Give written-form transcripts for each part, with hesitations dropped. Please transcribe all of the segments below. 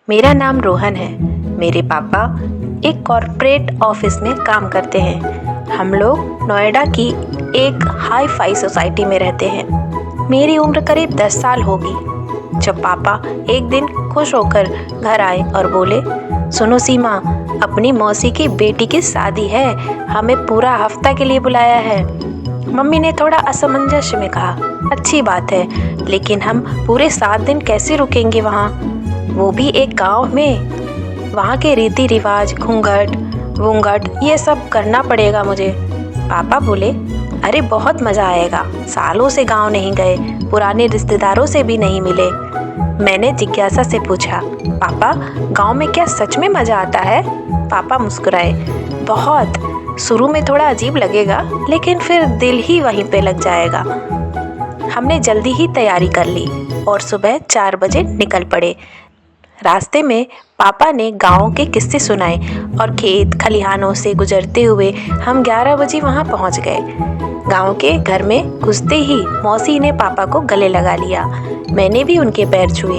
मेरा नाम रोहन है। मेरे पापा एक कॉरपोरेट ऑफिस में काम करते हैं। हम लोग नोएडा की एक हाई फाई सोसाइटी में रहते हैं। मेरी उम्र करीब 10 साल होगी जब पापा एक दिन खुश होकर घर आए और बोले, सुनो सीमा, अपनी मौसी की बेटी की शादी है, हमें पूरा हफ्ता के लिए बुलाया है। मम्मी ने थोड़ा असमंजस में कहा, अच्छी बात है, लेकिन हम पूरे 7 दिन कैसे रुकेंगे वहाँ, वो भी एक गांव में। वहाँ के रीति रिवाज, घूंघट वूंघट, ये सब करना पड़ेगा मुझे। पापा बोले, अरे बहुत मज़ा आएगा, सालों से गांव नहीं गए, पुराने रिश्तेदारों से भी नहीं मिले। मैंने जिज्ञासा से पूछा, पापा गांव में क्या सच में मज़ा आता है? पापा मुस्कुराए, बहुत। शुरू में थोड़ा अजीब लगेगा, लेकिन फिर दिल ही वहीं पे लग जाएगा। हमने जल्दी ही तैयारी कर ली और सुबह 4 बजे निकल पड़े। रास्ते में पापा ने गांव के किस्से सुनाए और खेत खलिहानों से गुजरते हुए हम 11 बजे वहां पहुंच गए। गांव के घर में घुसते ही मौसी ने पापा को गले लगा लिया। मैंने भी उनके पैर छुए।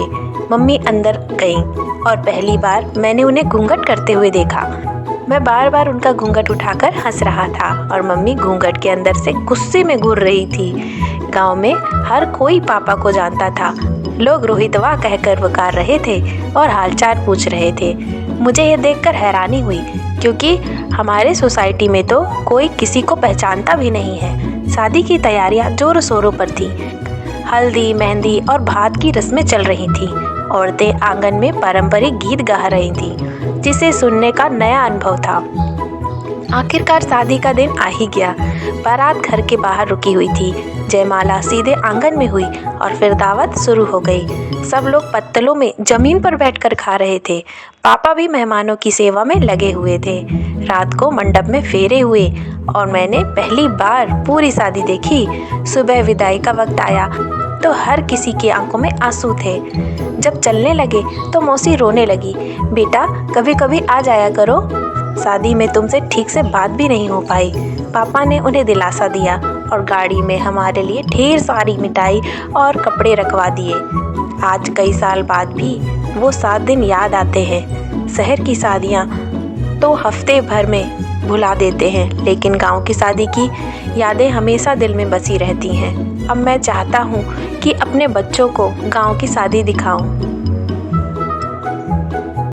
मम्मी अंदर गईं और पहली बार मैंने उन्हें घूंघट करते हुए देखा। मैं बार बार उनका घूंघट उठाकर हंस रहा था और मम्मी घूंघट के अंदर से गुस्से में घूर रही थी। गांव में हर कोई पापा को जानता था। लोग रोहितवा कहकर पुकार रहे थे और हालचाल पूछ रहे थे। मुझे ये देखकर हैरानी हुई, क्योंकि हमारे सोसाइटी में तो कोई किसी को पहचानता भी नहीं है। शादी की तैयारियां जोरों शोरों पर थी। हल्दी, मेहंदी और भात की रस्में चल रही थीं। औरतें आंगन में पारंपरिक गीत गा रही थीं, जिसे सुनने का नया अनुभव था। आखिरकार शादी का दिन आ ही गया। बारात घर के बाहर रुकी हुई थी। जयमाला सीधे आंगन में हुई और फिर दावत शुरू हो गई। सब लोग पत्तलों में जमीन पर बैठकर खा रहे थे। पापा भी मेहमानों की सेवा में लगे हुए थे। रात को मंडप में फेरे हुए और मैंने पहली बार पूरी शादी देखी। सुबह विदाई का वक्त आया तो हर किसी की आंखों में आंसू थे। जब चलने लगे तो मौसी रोने लगी, बेटा कभी कभी आ जाया करो, शादी में तुमसे ठीक से बात भी नहीं हो पाई। पापा ने उन्हें दिलासा दिया और गाड़ी में हमारे लिए ढेर सारी मिठाई और कपड़े रखवा दिए। आज कई साल बाद भी वो 7 दिन याद आते हैं। शहर की शादियाँ तो हफ्ते भर में भुला देते हैं, लेकिन गांव की शादी की यादें हमेशा दिल में बसी रहती हैं। अब मैं चाहता हूँ कि अपने बच्चों को गांव की शादी दिखाऊं।